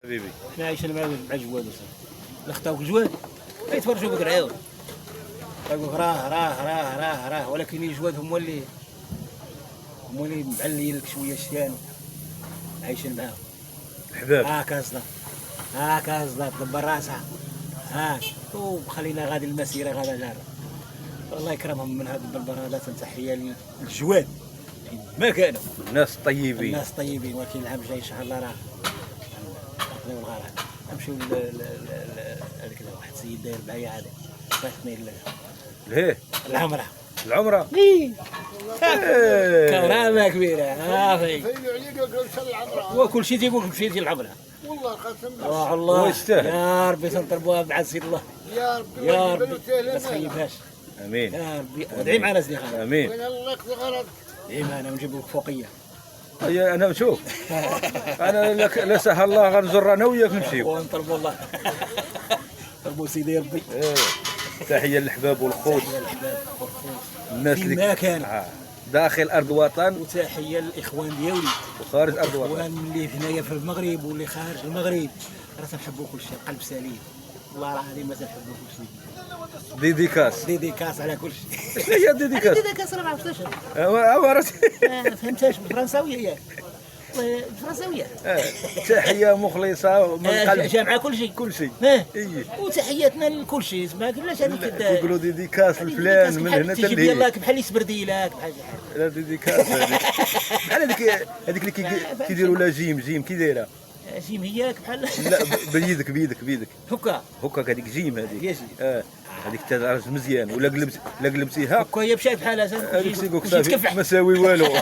حبيبي حنا عايشين مع جواد لخطاوك جواد يتفرجوا بك العيون يقول راه ولكن الجواد هما اللي معليين لك شويه الشيان عايشين معاهم حباب. هاكا صدات دبر راسها وخلينا غادي المسيره غادا جار. الله يكرمهم من هذه البلبرادات. تحيه للجواد ما كانوا الناس طيبين. الناس طيبين، ولكن العام جاي ان شاء الله راه نقضيو الغرض. نمشيو هذيك واحد السيد داير معايا عادي فاتني ليه العمره العمره. كرامه كبيره عافي فيلوا عليك وقالوا شل العمره وكل شيء تيقول مشيتي العمره. والله قسم بالله. الله ويستاهل. يا ربي تنطلبوها بعد سيد الله. يا ربي يا ويجيب له ربي سهل ما تخيبهاش. امين. يا ربي ادعي معنا سيدي خالد. امين. وين الله يقضي غرض. ادعي معنا ونجيب لك فوقيه. انا نشوف انا لا سهل الله غنزر انا وياك نمشيو ونطلبوا الله. طلبوا سيدي ربي. تحيه للحباب والخوت تحيه للحباب والخوت الناس في ما كان. داخل ارض وطن وتحيه للاخوان ديالي وخارج ارض وطن. الاخوان اللي هنايا في المغرب واللي خارج المغرب. راه تنحبوا كل شيء قلب سليم. والله العظيم ما تنحبوا كل شيء. ديديكاس. ديديكاس على كل شيء. هي ديديكاس. ديديكاس راه ما عرفتش. عرفت. فهمتهاش بالفرنساويه ياك بالفرنساويه. تحيه مخلصه من قلب. جامعه كل شيء. كل شيء. ايه وتحياتنا لكل شيء. ما قلناش هذيك يقولوا ديديكاس لفلان من هنا حتى تجيب لهنا. يلاك بحال يسبرديلاك بحال شي حاجه. لا ديديكاس بحال هذيك اللي كيديروا لها جيم كي دايره. جيم هياك بحال لا بيدك هكا هكاك هذيك جيم هذيك. هي جيم. هذيك تدرج مزيان ولا قلبتيها هكا هي بشاي بحال هذا. هذيك سيقولك صافي ما ساوي والو.